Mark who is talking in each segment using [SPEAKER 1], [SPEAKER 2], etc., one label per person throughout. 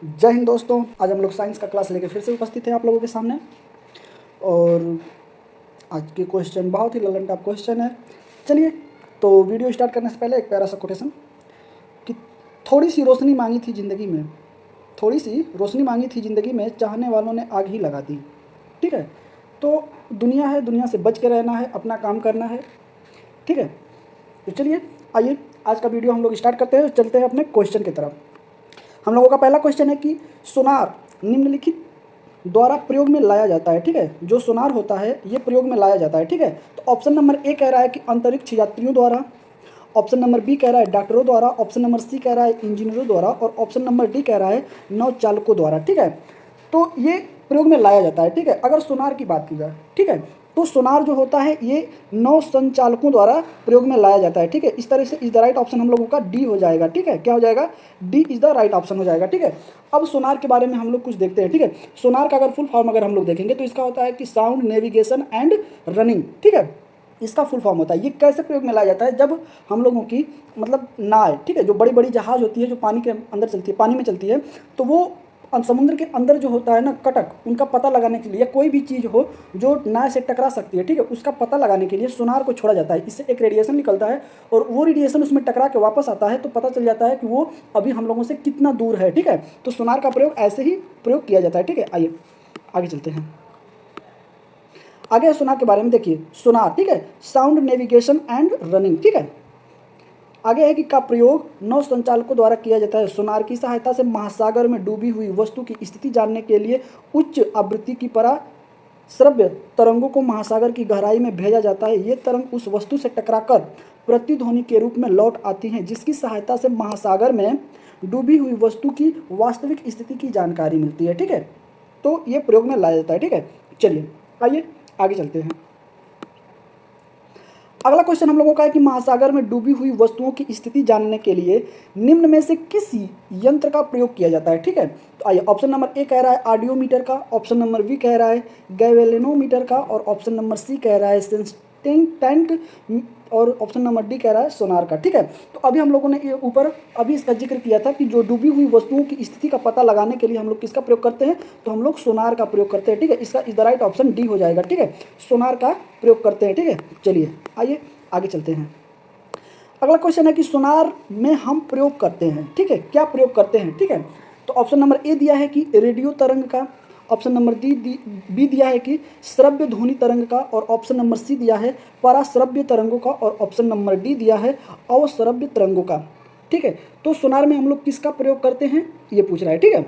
[SPEAKER 1] जय हिंद दोस्तों। आज हम लोग साइंस का क्लास लेके फिर से उपस्थित हैं आप लोगों के सामने। और आज के क्वेश्चन बहुत ही ललन टॉप क्वेश्चन है। चलिए, तो वीडियो स्टार्ट करने से पहले एक प्यारा सा कोटेशन कि थोड़ी सी रोशनी मांगी थी ज़िंदगी में, थोड़ी सी रोशनी मांगी थी ज़िंदगी में, चाहने वालों ने आग ही लगा दी। ठीक है, तो दुनिया है, दुनिया से बच के रहना है, अपना काम करना है। ठीक है, तो चलिए आइए आज का वीडियो हम लोग स्टार्ट करते हैं। चलते हैं अपने क्वेश्चन की तरफ। हम लोगों का पहला क्वेश्चन है कि सोनार निम्नलिखित द्वारा प्रयोग में लाया जाता है। ठीक है, जो सोनार होता है ये प्रयोग में लाया जाता है। ठीक है, तो ऑप्शन नंबर ए कह रहा है कि अंतरिक्ष यात्रियों द्वारा, ऑप्शन नंबर बी कह रहा है डॉक्टरों द्वारा, ऑप्शन नंबर सी कह रहा है इंजीनियरों द्वारा, और ऑप्शन नंबर डी कह रहा है नौचालकों द्वारा। ठीक है, तो ये प्रयोग में लाया जाता है। ठीक है, अगर सोनार की बात की जाए, ठीक है, तो सोनार जो होता है ये नौ संचालकों द्वारा प्रयोग में लाया जाता है। ठीक है, इस तरह से इज द राइट ऑप्शन हम लोगों का डी हो जाएगा। ठीक है, क्या हो जाएगा? D is the right option हो जाएगा। ठीक है, अब सोनार के बारे में हम लोग कुछ देखते हैं। ठीक है, सोनार का अगर फुल फॉर्म अगर हम लोग देखेंगे तो इसका होता है कि साउंड नेविगेशन एंड रनिंग। ठीक है, इसका फुल फॉर्म होता है। ये कैसे प्रयोग में लाया जाता है? जब हम लोगों की मतलब नाव, ठीक है, जो बड़ी बड़ी जहाज होती है जो पानी के अंदर चलती है, पानी में चलती है, तो वो समुद्र के अंदर जो होता है ना कटक, उनका पता लगाने के लिए कोई भी चीज़ हो जो नाव से टकरा सकती है, ठीक है, उसका पता लगाने के लिए सोनार को छोड़ा जाता है। इससे एक रेडिएशन निकलता है और वो रेडिएशन उसमें टकरा के वापस आता है, तो पता चल जाता है कि वो अभी हम लोगों से कितना दूर है। ठीक है, तो सोनार का प्रयोग ऐसे ही प्रयोग किया जाता है। ठीक है, आइए आगे चलते हैं। आगे सोनार के बारे में देखिए। सोनार, ठीक है, साउंड नेविगेशन एंड रनिंग। ठीक है, आगे है कि का प्रयोग नौ संचालकों द्वारा किया जाता है। सोनार की सहायता से महासागर में डूबी हुई वस्तु की स्थिति जानने के लिए उच्च आवृत्ति की पराश्रव्य तरंगों को महासागर की गहराई में भेजा जाता है। ये तरंग उस वस्तु से टकराकर प्रतिध्वनि के रूप में लौट आती हैं, जिसकी सहायता से महासागर में डूबी हुई वस्तु की वास्तविक स्थिति की जानकारी मिलती है। ठीक है, तो ये प्रयोग में लाया जाता है। ठीक है, चलिए आइए आगे चलते हैं। अगला क्वेश्चन हम लोगों का है कि महासागर में डूबी हुई वस्तुओं की स्थिति जानने के लिए निम्न में से किस यंत्र का प्रयोग किया जाता है? ठीक है, तो आइए, ऑप्शन नंबर ए कह रहा है ऑडियोमीटर का, ऑप्शन नंबर बी कह रहा है गैलेवेनोमीटर का, और ऑप्शन नंबर सी कह रहा है सेंस्टेंट, और ऑप्शन नंबर डी कह रहा है सोनार का। ठीक है, तो अभी हम लोगों ने ये ऊपर अभी इसका जिक्र किया था कि जो डूबी हुई वस्तुओं की स्थिति का पता लगाने के लिए हम लोग किसका प्रयोग करते हैं? तो हम लोग सोनार का प्रयोग करते हैं। ठीक है, इसका is the right option D हो जाएगा। ठीक है, सोनार का प्रयोग करते हैं। ठीक है, चलिए आइए आगे चलते हैं। अगला क्वेश्चन है कि सोनार में हम प्रयोग करते हैं, ठीक है, क्या प्रयोग करते हैं? ठीक है, तो ऑप्शन नंबर ए दिया है कि रेडियो तरंग का, ऑप्शन नंबर बी दिया है कि श्रव्य ध्वनि तरंग का, और ऑप्शन नंबर सी दिया है पराश्रव्य तरंगों का, और ऑप्शन नंबर डी दिया है अवश्रव्य तरंगों का। ठीक है, तो सोनार में हम लोग किसका प्रयोग करते हैं ये पूछ रहा है। ठीक है,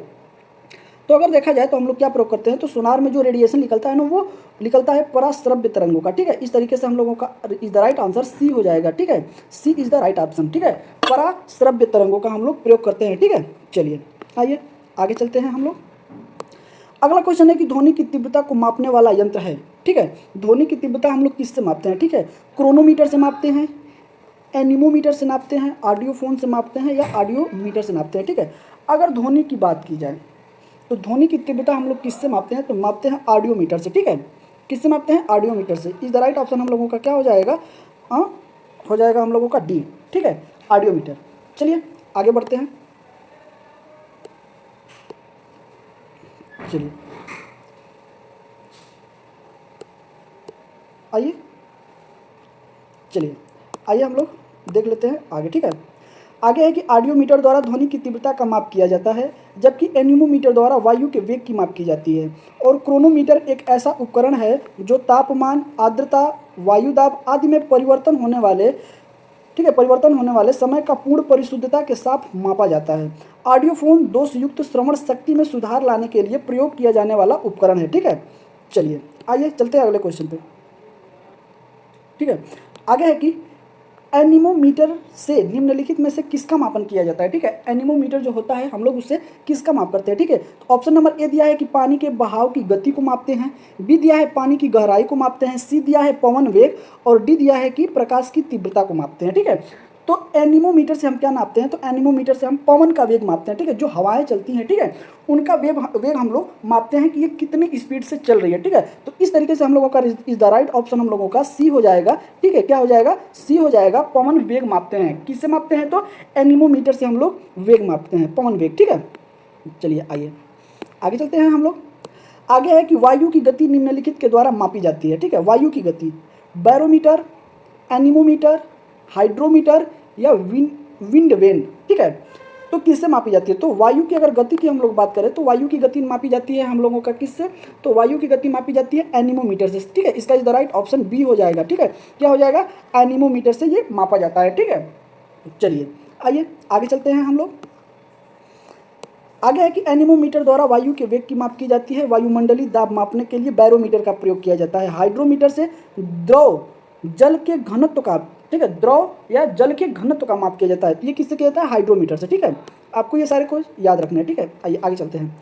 [SPEAKER 1] तो अगर देखा जाए तो हम लोग क्या प्रयोग करते हैं, तो सोनार में जो रेडिएशन निकलता है ना वो निकलता है पराश्रव्य तरंगों का। ठीक है, इस तरीके से हम लोगों का is the right answer C हो जाएगा। ठीक है, C is the right option. ठीक है, पराश्रव्य तरंगों का हम लोग प्रयोग करते हैं। ठीक है, चलिए आइए आगे चलते हैं हम लोग। अगला क्वेश्चन है कि ध्वनि की तीव्रता को मापने वाला यंत्र है। ठीक है, ध्वनि की तीव्रता हम लोग किससे मापते हैं? ठीक है, क्रोनोमीटर से मापते हैं, एनीमोमीटर से नापते हैं, ऑडियोफोन से मापते हैं, या ऑडियोमीटर से नापते हैं। ठीक है, अगर ध्वनि की बात की जाए तो ध्वनि की तीव्रता हम लोग किससे मापते हैं? तो मापते हैं ऑडियोमीटर से। ठीक है, किससे मापते हैं? ऑडियोमीटर से। इज द राइट ऑप्शन हम लोगों का क्या हो जाएगा? हो जाएगा हम लोगों का डी। ठीक है, ऑडियोमीटर। चलिए आगे बढ़ते हैं। चलिए आइए चलिए आइए हम लोग देख लेते हैं आगे। ठीक है, आगे है कि ऑडियोमीटर द्वारा ध्वनि की तीव्रता का माप किया जाता है, जबकि एनीमोमीटर द्वारा वायु के वेग की माप की जाती है। और क्रोनोमीटर एक ऐसा उपकरण है जो तापमान, आर्द्रता, वायु दाब आदि में परिवर्तन होने वाले, ठीक है, परिवर्तन होने वाले समय का पूर्ण परिशुद्धता के साथ मापा जाता है। ऑडियोफोन दोषयुक्त श्रवण शक्ति में सुधार लाने के लिए प्रयोग किया जाने वाला उपकरण है। ठीक है, चलिए आइए चलते हैं अगले क्वेश्चन पे। ठीक है, आगे है कि एनीमोमीटर से निम्नलिखित में से किसका मापन किया जाता है? ठीक है, एनीमोमीटर जो होता है हम लोग उससे किसका माप करते हैं? ठीक है, तो ऑप्शन नंबर ए दिया है कि पानी के बहाव की गति को मापते हैं, बी दिया है पानी की गहराई को मापते हैं, सी दिया है पवन वेग, और डी दिया है कि प्रकाश की तीव्रता को मापते हैं। ठीक है, तो एनीमोमीटर से हम क्या नापते हैं? तो एनीमोमीटर से हम पवन का वेग मापते हैं। ठीक है, जो हवाएं चलती हैं, ठीक है, उनका वेग हम लोग मापते हैं कि ये कितनी स्पीड से चल रही है। ठीक है, तो इस तरीके से हम लोगों का इज द राइट ऑप्शन हम लोगों का सी हो जाएगा। ठीक है, क्या हो जाएगा? सी हो जाएगा। पवन वेग मापते हैं। किससे मापते हैं? तो एनीमोमीटर से हम लोग वेग मापते हैं, पवन वेग। ठीक है, चलिए आइए आगे चलते हैं हम लोग। आगे है कि वायु की गति निम्नलिखित के द्वारा मापी जाती है। ठीक है, वायु की गति बैरोमीटर, एनीमोमीटर, हाइड्रोमीटर या विंड वेन। ठीक है, तो किससे मापी जाती है? तो वायु की अगर गति की हम लोग बात करें तो वायु की गति मापी जाती है हम लोगों का किससे? तो वायु की गति मापी जाती है एनीमोमीटर से। ठीक है, इसका is the right option B हो जाएगा। ठीक है, क्या हो जाएगा? एनीमोमीटर से ये मापा जाता है। ठीक है, चलिए आइए आगे चलते हैं हम लोग। आगे है कि एनीमोमीटर द्वारा वायु के वेग की माप की जाती है। वायुमंडलीय दाब मापने के लिए बैरोमीटर का प्रयोग किया जाता है। हाइड्रोमीटर से द्रव जल के घनत्व का, ठीक है, द्रव या जल के घनत्व का माप किया जाता है। ये किससे किया जाता है? हाइड्रोमीटर से। ठीक है, आपको ये सारे को याद रखना है। ठीक है, आइए आगे चलते हैं।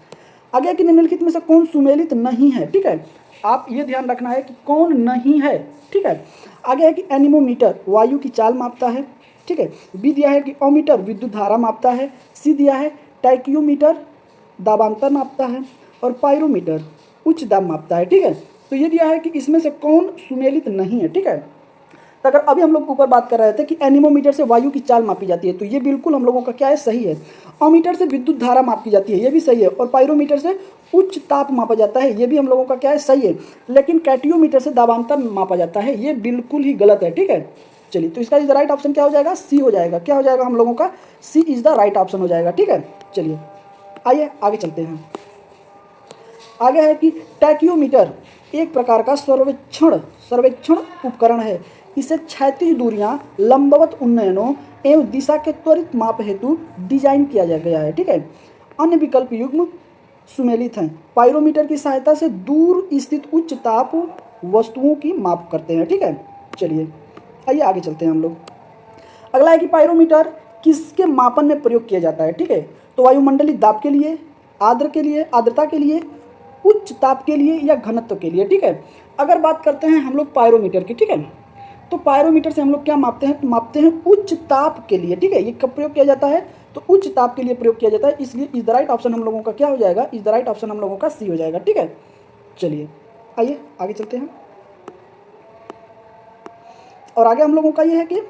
[SPEAKER 1] आगे है कि निम्नलिखित में से कौन सुमेलित नहीं है? ठीक है, आप ये ध्यान रखना है कि कौन नहीं है। ठीक है, आगे है कि एनीमोमीटर वायु की चाल मापता है। ठीक है, बी दिया है कि ओमीटर विद्युत धारा मापता है। सी दिया है टाइक्योमीटर दाबांतर मापता है और पायरोमीटर उच्च दाब मापता है। ठीक है, तो ये दिया है कि इसमें से कौन सुमेलित नहीं है। ठीक है, तो अगर अभी हम लोग ऊपर बात कर रहे थे कि एनीमोमीटर से वायु की चाल मापी जाती है, तो ये बिल्कुल हम लोगों का क्या है? सही है। ओमीटर से विद्युत धारा मापी जाती है, ये भी सही है। और पायरोमीटर से उच्च ताप मापा जाता है, ये भी हम लोगों का क्या है? सही है। लेकिन कैटियोमीटर से दाबांतर मापा जाता है, ये बिल्कुल ही गलत है। ठीक है, चलिए, तो इसका इज द राइट ऑप्शन क्या हो जाएगा? सी हो जाएगा। क्या हो जाएगा हम लोगों का? सी इज द राइट ऑप्शन हो जाएगा। ठीक है, चलिए आइए आगे चलते हैं। आगे है कि टैक्योमीटर एक प्रकार का सर्वेक्षण उपकरण है। इसे क्षैतिज दूरियां, लंबवत उन्नयनों एवं दिशा के त्वरित माप हेतु डिजाइन किया गया है। ठीक है, अन्य विकल्प युग्म सुमेलित हैं। पायरोमीटर की सहायता से दूर स्थित उच्च ताप वस्तुओं की माप करते हैं। ठीक है, चलिए आइए आगे चलते हैं हम लोग। अगला है कि पायरोमीटर किसके मापन में प्रयोग किया जाता है? ठीक है, तो वायुमंडलीय दाब के लिए, आर्द्रता के लिए, उच्च ताप के लिए या घनत्व के लिए। ठीक है, अगर बात करते हैं हम लोग पायरोमीटर की, ठीक है, तो पायरोमीटर से हम लोग क्या मापते हैं? तो मापते हैं उच्च ताप के लिए। ठीक है, ये कब प्रयोग किया जाता है? तो उच्च ताप के लिए प्रयोग किया जाता है, इसलिए इज द राइट ऑप्शन हम लोगों का क्या हो जाएगा? इज द राइट ऑप्शन हम लोगों का सी हो जाएगा। ठीक है, चलिए आइए आगे चलते हैं। और आगे हम लोगों का ये है कि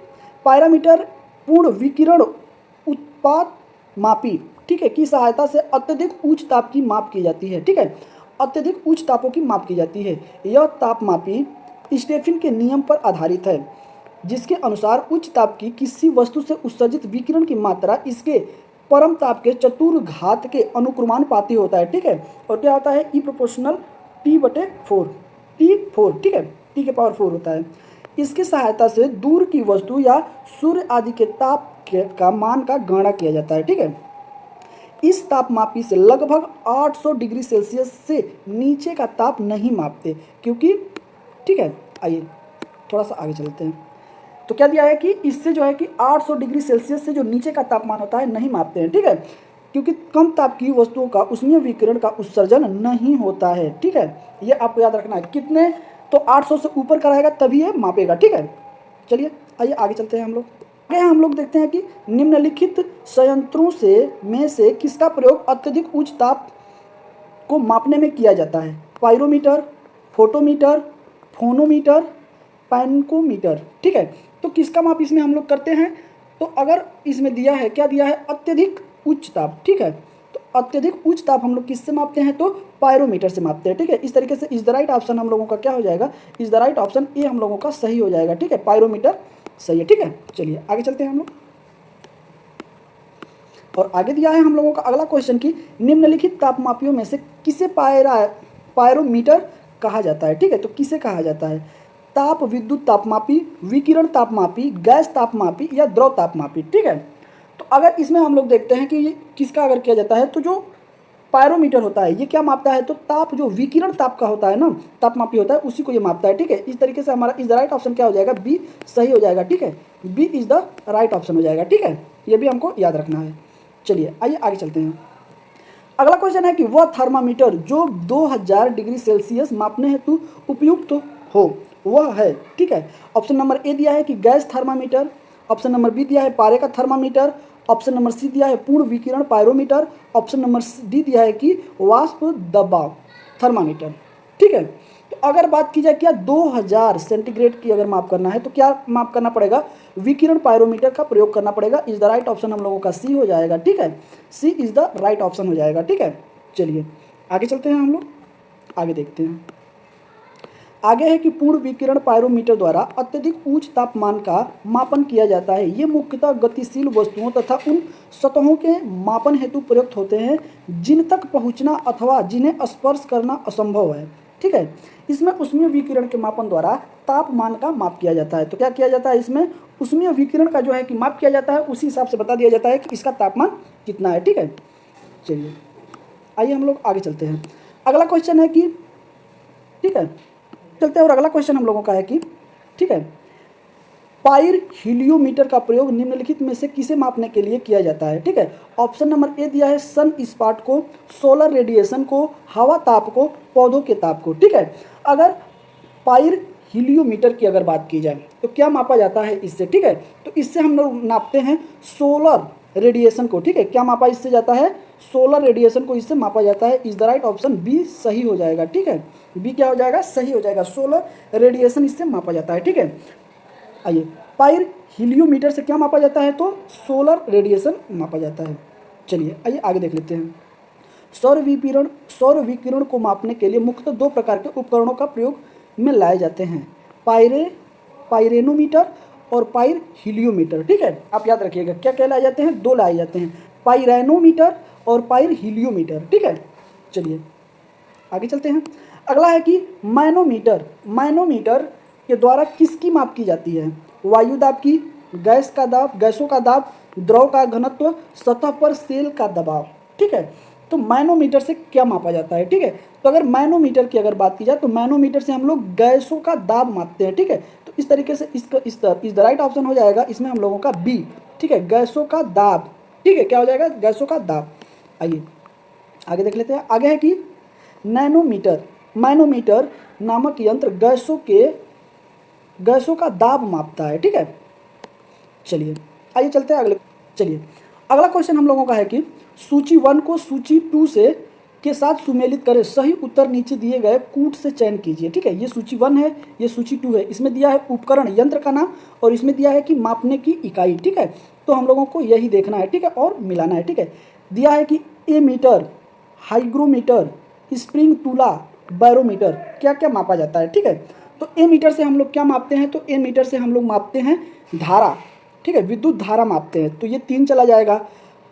[SPEAKER 1] पायरोमीटर पूर्ण विकिरण उत्पाद मापी, ठीक है, की सहायता से अत्यधिक उच्च ताप की माप की जाती है। ठीक है, अत्यधिक उच्च तापों की माप की जाती है। यह ताप मापी स्टेफिन के नियम पर आधारित है, जिसके अनुसार उच्च ताप की किसी वस्तु से उत्सर्जित विकिरण की मात्रा इसके परम ताप के चतुर्घात के अनुक्रमानुपाती होता है। ठीक है, और क्या होता है? ई प्रोपोर्शनल T/4, T4। ठीक है, T के पावर 4 होता है। इसकी सहायता से दूर की वस्तु या सूर्य आदि के ताप का मान का गणना किया जाता है। ठीक है, इस तापमापी से लगभग 800 डिग्री सेल्सियस से नीचे का ताप नहीं मापते, क्योंकि, ठीक है, आइए थोड़ा सा आगे चलते हैं। तो क्या दिया है कि इससे जो है कि 800 डिग्री सेल्सियस से जो नीचे का तापमान होता है नहीं मापते हैं। ठीक है, क्योंकि कम ताप की वस्तुओं का उष्मीय विकिरण का उत्सर्जन नहीं होता है। ठीक है, ये आपको याद रखना है। कितने? तो 800 से ऊपर का रहेगा तभी ये मापेगा। ठीक है, चलिए आइए आगे चलते हैं हम लोग। आगे हम लोग देखते हैं कि निम्नलिखित संयंत्रों में से किसका प्रयोग अत्यधिक उच्च ताप को मापने में किया जाता है? Pyrometer, photometer, phonometer, pancometer. ठीक है, तो किसका माप इसमें हम लोग करते हैं? तो अगर इसमें दिया है, क्या दिया है? अत्यधिक उच्च ताप। ठीक है, तो अत्यधिक उच्च ताप हम लोग किससे मापते हैं? तो पायरोमीटर से मापते हैं। ठीक है, इस तरीके से इज द राइट ऑप्शन हम लोगों का क्या हो जाएगा? Is the right option A हम लोगों का सही हो जाएगा। ठीक है, पायरोमीटर सही है। ठीक है, चलिए आगे चलते हैं हम लोग। और आगे दिया है हम लोगों का अगला क्वेश्चन कि निम्नलिखित तापमापियों में से किसे पायरोमीटर कहा जाता है? ठीक है, तो किसे कहा जाता है? ताप विद्युत तापमापी, विकिरण तापमापी, गैस तापमापी या द्रव तापमापी। ठीक है, तो अगर इसमें हम लोग देखते हैं कि ये किसका अगर किया जाता है, तो जो पायरोमीटर होता है ये क्या मापता है? तो ताप, जो विकिरण ताप का होता है ना, तापमापी होता है, उसी को ये मापता है। ठीक है, इस तरीके से हमारा इज द राइट ऑप्शन क्या हो जाएगा? बी सही हो जाएगा। ठीक है, B is the right option हो जाएगा। ठीक है, ये भी हमको याद रखना है। चलिए आइए आगे चलते हैं। अगला क्वेश्चन है कि वह थर्मामीटर जो 2000 डिग्री सेल्सियस मापने हेतु उपयुक्त हो वह है। ठीक है, ऑप्शन नंबर ए दिया है कि gas thermometer, option number B दिया है पारे का थर्मामीटर, ऑप्शन नंबर सी दिया है पूर्ण विकिरण पायरोमीटर, ऑप्शन नंबर डी दिया है कि वाष्प दबाव थर्मामीटर। ठीक है, तो अगर बात की जाए क्या 2000 सेंटीग्रेड की अगर माप करना है तो क्या माप करना पड़ेगा, विकिरण पायरोमीटर का प्रयोग करना पड़ेगा। इज द राइट ऑप्शन हम लोगों का सी हो जाएगा, ठीक है, C is the right option हो जाएगा, ठीक है। चलिए आगे चलते हैं, हम लोग आगे देखते हैं। आगे है कि पूर्ण विकिरण पायरोमीटर द्वारा अत्यधिक उच्च तापमान का मापन किया जाता है। ये मुख्यतः गतिशील वस्तुओं तथा उन सतहों के मापन हेतु प्रयुक्त होते हैं जिन तक पहुंचना अथवा जिन्हें स्पर्श करना असंभव है, ठीक है। इसमें ऊष्मीय विकिरण के मापन द्वारा तापमान का माप किया जाता है। तो क्या किया जाता है, इसमें ऊष्मीय विकिरण का जो है कि माप किया जाता है, उसी हिसाब से बता दिया जाता है कि इसका तापमान कितना है, ठीक है। चलिए आइए हम लोग आगे चलते हैं। अगला क्वेश्चन है कि, ठीक है, चलते हैं और अगला क्वेश्चन हम लोगों का है कि, ठीक है, पाइर हीलियोमीटर का प्रयोग निम्नलिखित में से किसे मापने के लिए किया जाता है, ठीक है। ऑप्शन नंबर ए दिया है सन स्पॉट को, सोलर रेडिएशन को, हवा ताप को, पौधों के ताप को, ठीक है। अगर पाइर हीलियोमीटर की अगर बात की जाए तो क्या मापा जाता है इससे, ठीक है। तो इससे हम लोग नापते हैं सोलर रेडिएशन को, ठीक है। क्या मापा इससे जाता है, सोलर रेडिएशन को इससे मापा जाता है। Is the right option B सही हो जाएगा, ठीक है। बी क्या हो जाएगा, सही हो जाएगा, सोलर रेडिएशन इससे मापा जाता है, ठीक है। आइए, पाइर हीलियोमीटर से क्या मापा जाता है, तो सोलर रेडिएशन मापा जाता है। चलिए आइए आगे देख लेते हैं। सौर विकिरण को मापने के लिए मुख्यतः दो प्रकार के उपकरणों का प्रयोग में लाए जाते हैं, पाइरेनोमीटर और पाइर हीलियोमीटर, ठीक है। आप याद रखिएगा क्या क्या लाए जाते हैं, दो लाए जाते हैं, पाइरेनोमीटर और पाइर हीलियोमीटर, ठीक है। चलिए आगे चलते हैं। अगला है कि मैनोमीटर के द्वारा किसकी माप की जाती है, वायु दाब की, गैस का दाब, गैसों का दाब, द्रव का घनत्व, सतह पर सेल का दबाव, ठीक है। तो मैनोमीटर से क्या मापा जाता है, ठीक है। तो अगर मैनोमीटर की अगर बात की जाए तो मैनोमीटर से हम लोग गैसों का दाब मापते हैं, ठीक है। तो इस तरीके से इसका इस द राइट ऑप्शन हो जाएगा इसमें हम लोगों का बी, ठीक है, गैसों का दाब, ठीक है। क्या हो जाएगा, गैसों का दाब। आइए आगे देख लेते हैं। आगे है कि मैनोमीटर नामक यंत्र गैसों का दाब मापता है, ठीक है। चलिए आइए चलते हैं अगले। चलिए अगला क्वेश्चन हम लोगों का है कि सूची 1 को सूची 2 से के साथ सुमेलित करें, सही उत्तर नीचे दिए गए कूट से चयन कीजिए, ठीक है। ये सूची 1 है, ये सूची 2 है। इसमें दिया है उपकरण यंत्र का नाम और इसमें दिया है कि मापने की इकाई, ठीक है। तो हम लोगों को यही देखना है, ठीक है, और मिलाना है, ठीक है। दिया है कि एमीटर, हाइग्रोमीटर, स्प्रिंग तुला, बैरोमीटर क्या क्या मापा जाता है, ठीक है। तो एमीटर से हम लोग क्या मापते हैं, तो एमीटर से हम लोग मापते हैं धारा, ठीक है, विद्युत धारा मापते हैं, तो ये 3 चला जाएगा।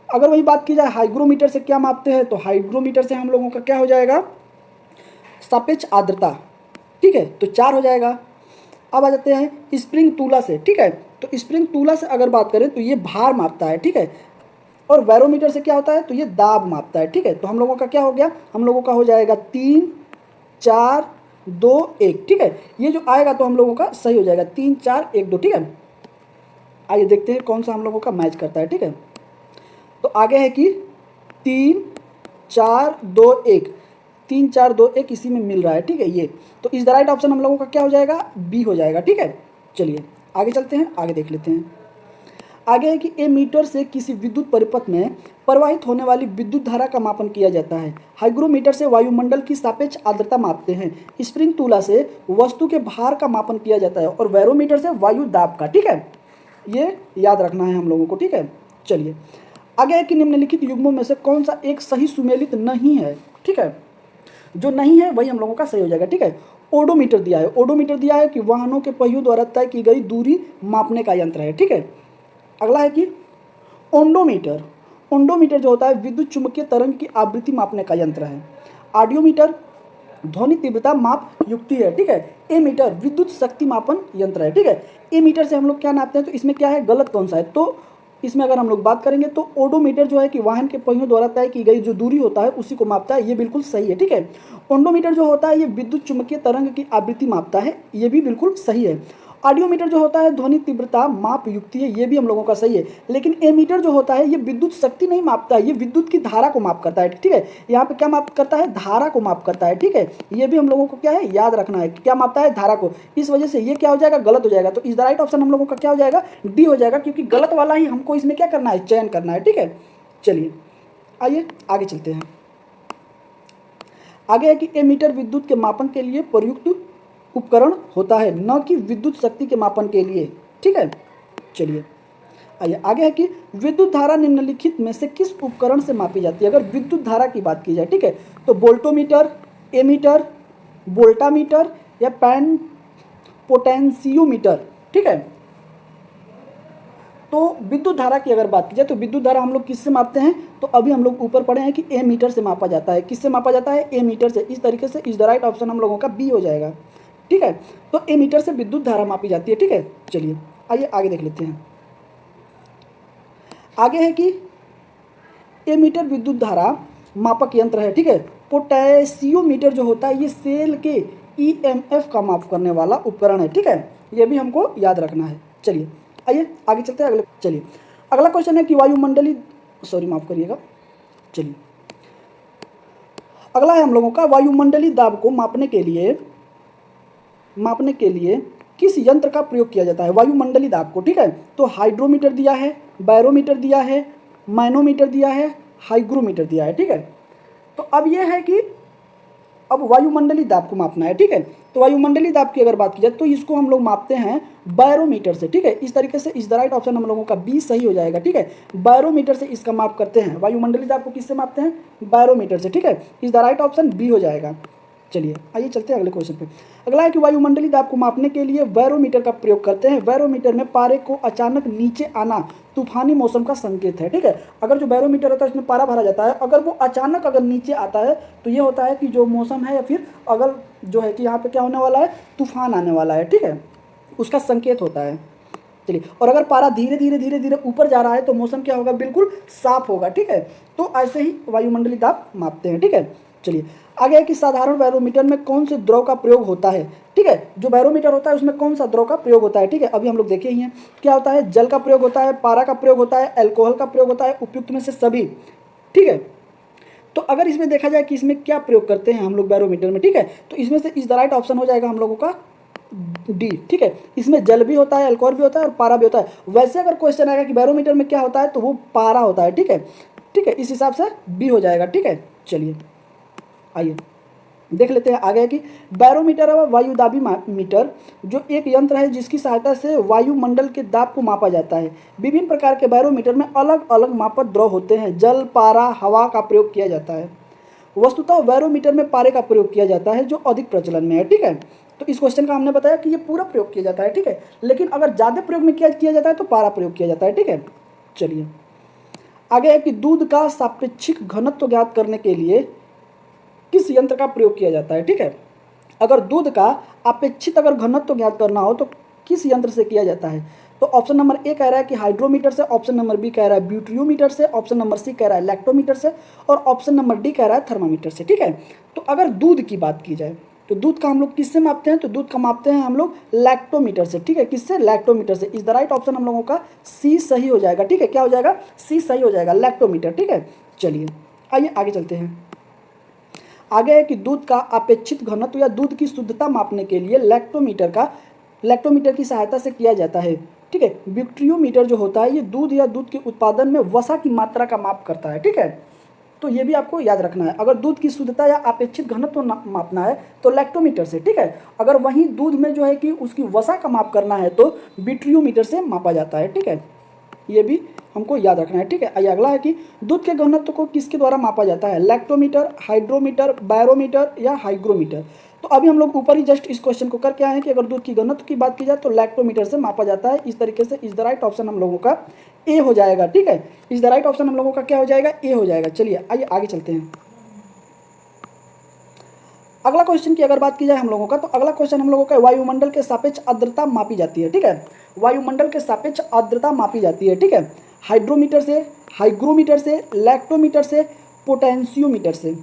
[SPEAKER 1] अगर वही बात की जाए हाइग्रोमीटर से क्या मापते हैं, तो हाइग्रोमीटर से हम लोगों का क्या हो जाएगा, सापेक्ष आर्द्रता, ठीक है, तो 4 हो जाएगा। अब आ जाते हैं स्प्रिंग तुला से, ठीक है। तो स्प्रिंग तुला से अगर बात करें तो ये भार मापता है, ठीक है। और बैरोमीटर से क्या होता है, तो ये दाब मापता है, ठीक है। तो हम लोगों का क्या हो गया, हम लोगों का हो जाएगा 3 4 2 1, ठीक है। ये जो आएगा तो हम लोगों का सही हो जाएगा 3 4 1 2, ठीक है। आइए देखते हैं कौन सा हम लोगों का मैच करता है, ठीक है। तो आगे है कि 3 4 2 1, 3 4 2 1 इसी में मिल रहा है, ठीक है। ये तो इस द राइट ऑप्शन हम लोगों का क्या हो जाएगा, बी हो जाएगा, ठीक है। चलिए आगे चलते हैं, आगे देख लेते हैं। आगे है कि एमीटर से किसी विद्युत परिपथ में प्रवाहित होने वाली विद्युत धारा का मापन किया जाता है। हाइग्रोमीटर से वायुमंडल की सापेक्ष आर्द्रता मापते हैं। स्प्रिंग तुला से वस्तु के भार का मापन किया जाता है और बैरोमीटर से वायु दाब का, ठीक है। ये याद रखना है हम लोगों को, ठीक है। चलिए आगे है कि निम्नलिखित युग्मों में से कौन सा एक सही सुमेलित नहीं है, ठीक है। जो नहीं है वही हम लोगों का सही हो जाएगा, ठीक है। ओडोमीटर दिया है, ओडोमीटर दिया है कि वाहनों के पहियों द्वारा तय की गई दूरी मापने का यंत्र है, ठीक है। अगला है कि ओंडोमीटर जो होता है विद्युत चुम्बकीय तरंग की आवृत्ति मापने का यंत्र है। ऑडियोमीटर ध्वनि तीव्रता माप युक्ति है, ठीक है। एमीटर विद्युत शक्ति मापन यंत्र है, ठीक है। एमीटर से हम लोग क्या नापते हैं, तो इसमें क्या है, गलत कौन सा है, तो इसमें अगर हम लोग बात करेंगे तो ओडोमीटर जो है कि वाहन के पहियों द्वारा तय की गई जो दूरी होता है उसी को मापता है, ये बिल्कुल सही है, ठीक है। ओंडोमीटर जो होता है ये विद्युत चुम्बकीय तरंग की आवृत्ति मापता है, ये भी बिल्कुल सही है। ऑडियोमीटर जो होता है ध्वनि तीव्रता माप युक्ति है, ये भी हम लोगों का सही है। लेकिन एमीटर जो होता है ये विद्युत शक्ति नहीं मापता है, ये विद्युत की धारा को माप करता है, ठीक है। यहाँ पे क्या माप करता है, धारा को माप करता है, ठीक है। ये भी हम लोगों को क्या है, याद रखना है, क्या मापता है, धारा को। इस वजह से ये क्या हो जाएगा, गलत हो जाएगा। तो इस द राइट ऑप्शन हम लोगों का क्या हो जाएगा, डी हो जाएगा, क्योंकि गलत वाला ही हमको इसमें क्या करना है, चयन करना है, ठीक है। चलिए आइए आगे चलते हैं। आगे है कि एमीटर विद्युत के मापन के लिए प्रयुक्त उपकरण होता है, न कि विद्युत शक्ति के मापन के लिए। ठीक है, चलिए आइए आगे है कि विद्युत धारा निम्नलिखित में से किस उपकरण से मापी जाती है। अगर विद्युत धारा की बात की जाए, ठीक है, तो वोल्टोमीटर, एमीटर, वोल्टामीटर या पोटेंशियोमीटर। ठीक है, तो विद्युत धारा की अगर बात की जाए तो विद्युत धारा हम लोग किससे मापते हैं, तो अभी हम लोग ऊपर पढ़े हैं कि ए मीटर से मापा जाता है। किससे मापा जाता है, ए मीटर से। इस तरीके से इज द राइट ऑप्शन हम लोगों का बी हो जाएगा। ठीक है, तो ए मीटर से विद्युत धारा मापी जाती है। ठीक है, चलिए आइए आगे देख लेते हैं। आगे है कि एमीटर विद्युत धारा मापक यंत्र है। ठीक है, पोटेंशियोमीटर जो होता है ये सेल के ईएमएफ का माप करने वाला उपकरण है। ठीक है, ये भी हमको याद रखना है। चलिए आइए आगे चलते हैं। चलिए अगला क्वेश्चन है कि वायुमंडली माफ करिएगा। चलिए अगला है हम लोगों का वायुमंडली दाब को मापने के लिए किस यंत्र का प्रयोग किया जाता है वायुमंडली दाब को। ठीक है, तो हाइड्रोमीटर दिया है, बैरोमीटर दिया है, मैनोमीटर दिया है, हाइग्रोमीटर दिया है। ठीक है, तो अब यह है कि अब वायुमंडली दाब को मापना है। ठीक है, तो वायुमंडली दाब की अगर बात की जाए तो इसको हम लोग मापते हैं बैरोमीटर से। ठीक है, इस तरीके से इस द राइट ऑप्शन हम लोगों का बी सही हो जाएगा। ठीक है, बैरोमीटर से इसका माप करते हैं। वायुमंडली दाब को किससे मापते हैं, बैरोमीटर से। ठीक है, इस द राइट ऑप्शन बी हो जाएगा। चलिए आइए चलते हैं अगले क्वेश्चन पे। अगला है कि वायुमंडली दाब को मापने के लिए बैरोमीटर का प्रयोग करते हैं। बैरोमीटर में पारे को अचानक नीचे आना तूफानी मौसम का संकेत है। ठीक है, अगर जो बैरोमीटर होता है उसमें पारा भरा जाता है, अगर वो अचानक अगर नीचे आता है तो ये होता है कि जो मौसम है या फिर अगर जो है कि यहाँ पे क्या होने वाला है, तूफान आने वाला है। ठीक है, उसका संकेत होता है। चलिए, और अगर पारा धीरे धीरे धीरे धीरे ऊपर जा रहा है तो मौसम क्या होगा, बिल्कुल साफ होगा। ठीक है, तो ऐसे ही वायुमंडली दाब मापते हैं। ठीक है, चलिए आगे है कि साधारण बैरोमीटर में कौन से द्रव का प्रयोग होता है। ठीक है, जो बैरोमीटर होता है उसमें कौन सा द्रव का प्रयोग होता है। ठीक है, अभी हम लोग देखे ही हैं क्या होता है, जल का प्रयोग होता है, पारा का प्रयोग होता है, अल्कोहल का प्रयोग होता है, उपयुक्त में से सभी। ठीक है, तो अगर इसमें देखा जाए कि इसमें क्या प्रयोग करते हैं हम लोग बैरोमीटर में, ठीक है, तो इसमें से इस द राइट ऑप्शन हो जाएगा हम लोगों का डी। ठीक है, इसमें जल भी होता है, अल्कोहल भी होता है और पारा भी होता है। वैसे अगर क्वेश्चन आएगा कि बैरोमीटर में क्या होता है तो वो पारा होता है। ठीक है, ठीक है, इस हिसाब से बी हो जाएगा। ठीक है, चलिए आइए देख लेते हैं आगे कि बैरोमीटर और वायुदाबी मीटर जो एक यंत्र है जिसकी सहायता से वायुमंडल के दाब को मापा जाता है। विभिन्न प्रकार के बैरोमीटर में अलग अलग मापक द्रव होते हैं। जल, पारा, हवा का प्रयोग किया जाता है। वस्तुतः बैरोमीटर में पारे का प्रयोग किया जाता है जो अधिक प्रचलन में है। ठीक है, तो इस क्वेश्चन का हमने बताया कि ये पूरा प्रयोग किया जाता है। ठीक है, लेकिन अगर ज़्यादा प्रयोग में किया जाता है तो पारा प्रयोग किया जाता है। ठीक है, चलिए आगे है कि दूध का सापेक्षिक घनत्व ज्ञात करने के लिए किस यंत्र का प्रयोग किया जाता है। ठीक है, अगर दूध का अपेक्षित अगर घनत्व ज्ञात करना हो तो किस यंत्र से किया जाता है, तो ऑप्शन नंबर ए कह रहा है कि हाइड्रोमीटर से, ऑप्शन नंबर बी कह रहा है ब्यूट्रियोमीटर से, ऑप्शन नंबर सी कह रहा है लैक्टोमीटर से और ऑप्शन नंबर डी कह रहा है थर्मामीटर से। ठीक है, तो अगर दूध की बात की जाए तो दूध का हम लोग किससे मापते हैं, तो दूध का मापते हैं हम लोग लैक्टोमीटर से। ठीक है, किससे, लैक्टोमीटर से। इज द राइट ऑप्शन हम लोगों का सी सही हो जाएगा। ठीक है, क्या हो जाएगा, सी सही हो जाएगा, लैक्टोमीटर। ठीक है, चलिए आइए आगे चलते हैं। आगे है कि दूध का अपेक्षित घनत्व या दूध की शुद्धता मापने के लिए लैक्टोमीटर की सहायता से किया जाता है। ठीक है, ब्यूट्रियोमीटर जो होता है ये दूध या दूध के उत्पादन में वसा की मात्रा का माप करता है। ठीक है, तो ये भी आपको याद रखना है। अगर दूध की शुद्धता या अपेक्षित घनत्व मापना है तो लैक्टोमीटर से। ठीक है, अगर वहीं दूध में जो है कि उसकी वसा का माप करना है तो ब्यूट्रियोमीटर से मापा जाता है। ठीक है, ये भी हमको याद रखना है। ठीक है, आइए अगला है कि दूध के घनत्व को किसके द्वारा मापा जाता है, लैक्टोमीटर, हाइड्रोमीटर, बैरोमीटर या हाइग्रोमीटर। तो अभी हम लोग ऊपर ही जस्ट इस क्वेश्चन को करके आए हैं कि अगर दूध की घनत्व की बात की जाए तो लैक्टोमीटर से मापा जाता है। इस तरीके से इस द राइट ऑप्शन हम लोगों का ए हो जाएगा। ठीक है, इस द राइट ऑप्शन हम लोगों का क्या हो जाएगा, ए हो जाएगा। चलिए आइए आगे चलते हैं। अगला क्वेश्चन की अगर बात की जाए हम लोगों का, तो अगला क्वेश्चन हम लोगों का वायुमंडल के सापेक्ष आर्द्रता मापी जाती है। ठीक है, वायुमंडल के सापेक्ष आर्द्रता मापी जाती है। ठीक है, हाइड्रोमीटर से, हाइग्रोमीटर से, लैक्टोमीटर से, पोटेंशियोमीटर से।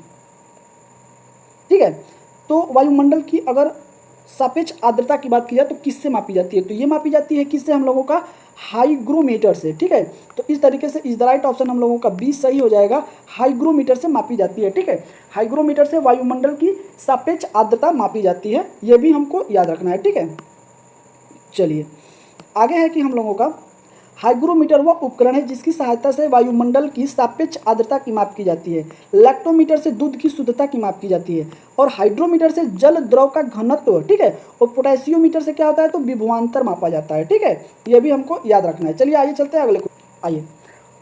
[SPEAKER 1] ठीक है, तो वायुमंडल की अगर सापेक्ष आर्द्रता की बात की जाए तो किससे मापी जाती है, तो ये मापी जाती है किससे, हम लोगों का हाइग्रोमीटर से। ठीक है, तो इस तरीके से इस द राइट ऑप्शन हम लोगों का बी सही हो जाएगा, हाइग्रोमीटर से मापी जाती है। ठीक है, हाइग्रोमीटर से वायुमंडल की सापेक्ष आर्द्रता मापी जाती है, ये भी हमको याद रखना है। ठीक है, चलिए आगे है कि हम लोगों का हाइग्रोमीटर वह उपकरण है जिसकी सहायता से वायुमंडल की सापेक्ष आर्द्रता की माप की जाती है। लैक्टोमीटर से दूध की शुद्धता की माप की जाती है और हाइड्रोमीटर से जल द्रव का घनत्व, ठीक है। और पोटेशियोमीटर से क्या होता है, तो विभवांतर मापा जाता है, ठीक है। ये भी हमको याद रखना है। चलिए आइए चलते हैं अगले। आइए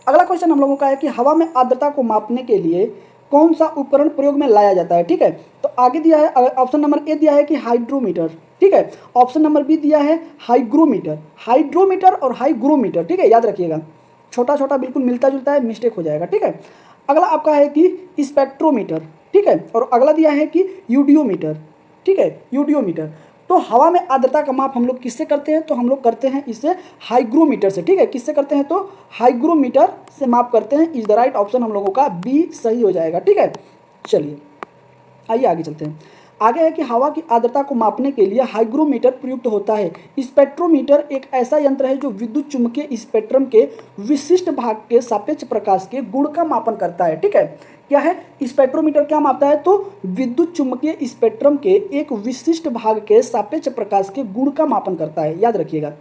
[SPEAKER 1] अगला क्वेश्चन हम लोगों का है कि हवा में आर्द्रता को मापने के लिए कौन सा उपकरण प्रयोग में लाया जाता है, ठीक है। तो आगे दिया है ऑप्शन नंबर ए दिया है कि हाइड्रोमीटर, ठीक है। ऑप्शन नंबर बी दिया है हाइग्रोमीटर। हाइड्रोमीटर और हाइग्रोमीटर, ठीक है, याद रखिएगा, छोटा छोटा बिल्कुल मिलता जुलता है, मिस्टेक हो जाएगा, ठीक है। अगला आपका है कि स्पेक्ट्रोमीटर, ठीक है। और अगला दिया है कि यूडियोमीटर, ठीक है, यूडियोमीटर। तो हवा में आर्द्रता का माप हम लोग किससे करते हैं, तो हम लोग करते हैं इसे हाइग्रोमीटर से, ठीक है। किससे करते हैं, तो हाइग्रोमीटर से माप करते हैं। इज द राइट ऑप्शन हम लोगों का बी सही हो जाएगा, ठीक है। चलिए आइए आगे चलते हैं। आगे है कि हवा की आर्द्रता को मापने के लिए हाइग्रोमीटर प्रयुक्त होता है। स्पेक्ट्रोमीटर एक ऐसा यंत्र है जो विद्युत चुम्बकीय स्पेक्ट्रम के विशिष्ट भाग के सापेक्ष प्रकाश के गुण का मापन करता है, ठीक है। क्या है स्पेक्ट्रोमीटर, क्या मापता है, तो विद्युत चुम्बकीय स्पेक्ट्रम के एक विशिष्ट भाग के सापेक्ष प्रकाश के गुण का मापन करता है, याद रखिएगा।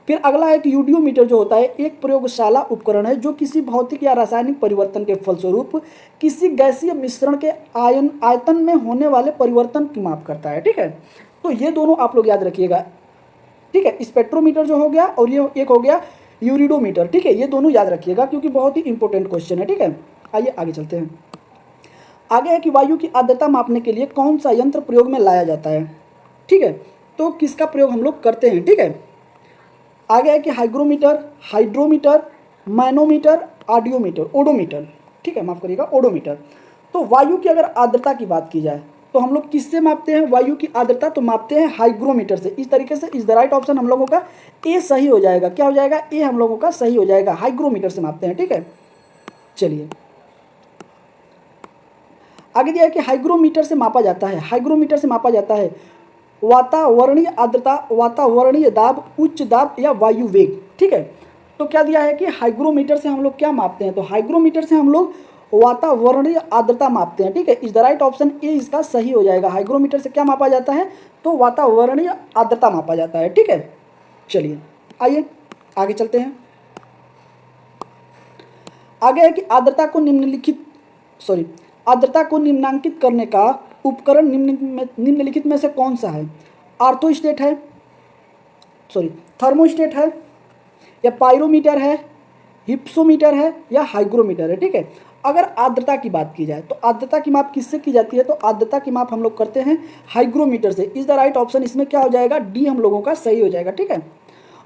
[SPEAKER 1] फिर अगला है कि यूडियोमीटर जो होता है एक प्रयोगशाला उपकरण है जो किसी भौतिक या रासायनिक परिवर्तन के फलस्वरूप किसी गैसीय मिश्रण के आयतन में होने वाले परिवर्तन की माप करता है, ठीक है। तो ये दोनों आप लोग याद रखिएगा, ठीक है। स्पेक्ट्रोमीटर जो हो गया और ये एक हो गया यूरिडोमीटर, ठीक है। ये दोनों याद रखिएगा क्योंकि बहुत ही इंपॉर्टेंट क्वेश्चन है, ठीक है। आइए आगे चलते हैं। आगे है कि वायु की आर्द्रता मापने के लिए कौन सा यंत्र प्रयोग में लाया जाता है, ठीक है। तो किसका प्रयोग हम लोग करते हैं, ठीक है। आगे है कि hygrometer, hydrometer, manometer, audiometer, odometer, ठीक है, माफ करिएगा, ओडोमीटर। तो वायु की अगर आर्द्रता की बात की जाए तो हम लोग किससे मापते हैं वायु की आर्द्रता, तो मापते हैं हाइग्रोमीटर से। इस तरीके से इज द राइट ऑप्शन हम लोगों का ए सही हो जाएगा। क्या हो जाएगा, ए हम लोगों का सही हो जाएगा, हाइग्रोमीटर से मापते हैं, ठीक है। चलिए आगे दिया है कि हाइग्रोमीटर से मापा जाता है, हाइग्रोमीटर से मापा जाता है वातावरणीय आर्द्रता, वातावरणीय दाब, उच्च दाब या वायु वेग, ठीक है। तो क्या दिया है कि हाइग्रोमीटर से हम लोग क्या मापते हैं, तो हाइग्रोमीटर से हम लोग वातावरणीय आर्द्रता मापते हैं, ठीक है। Is the right option A इसका सही हो जाएगा। हाइग्रोमीटर से क्या मापा जाता है, तो वातावरणीय आर्द्रता मापा जाता है, ठीक है। चलिए आइए आगे चलते हैं। आगे है कि आर्द्रता को निम्नांकित करने का उपकरण निम्नलिखित में से कौन सा है। आर्थोस्टेट है, थर्मोस्टेट है, या पायरोमीटर है, हिप्सोमीटर है, या हाइग्रोमीटर है, ठीक है। अगर आर्द्रता की बात की जाए तो आर्द्रता की माप किससे की जाती है, तो आर्द्रता की माप हम लोग करते हैं हाइग्रोमीटर से। इज द राइट ऑप्शन इसमें क्या हो जाएगा, डी हम लोगों का सही हो जाएगा, ठीक है।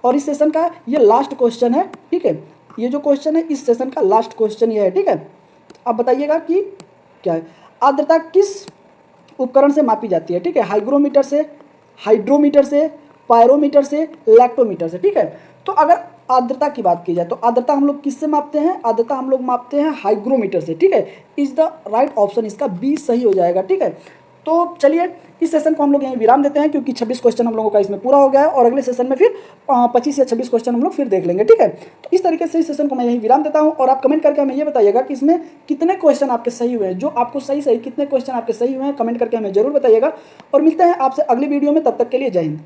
[SPEAKER 1] और इस सेशन का ये लास्ट क्वेश्चन है, ठीक है। ये जो क्वेश्चन है इस सेशन का लास्ट क्वेश्चन ये है, ठीक है। अब बताइएगा कि क्या है, आर्द्रता किस उपकरण से मापी जाती है, ठीक है। हाइग्रोमीटर से, हाइड्रोमीटर से, पायरोमीटर से, लैक्टोमीटर से, ठीक है। तो अगर आर्द्रता की बात की जाए तो आर्द्रता हम लोग किससे मापते हैं, आर्द्रता हम लोग मापते हैं हाइग्रोमीटर से, ठीक है। इज द राइट ऑप्शन इसका बी सही हो जाएगा, ठीक है। तो चलिए इस सेशन को हम लोग यहीं विराम देते हैं क्योंकि 26 क्वेश्चन हम लोगों का इसमें पूरा हो गया है और अगले सेशन में फिर 25 या 26 क्वेश्चन हम लोग फिर देख लेंगे, ठीक है। तो इस तरीके से इस सेशन को मैं यहीं विराम देता हूं और आप कमेंट करके हमें ये बताइएगा कि इसमें कितने क्वेश्चन आपके सही हुए हैं, जो आपको सही कितने क्वेश्चन आपके सही हुए हैं कमेंट करके हमें जरूर बताइएगा। और मिलते हैं आपसे अगली वीडियो में, तब तक के लिए जय हिंद।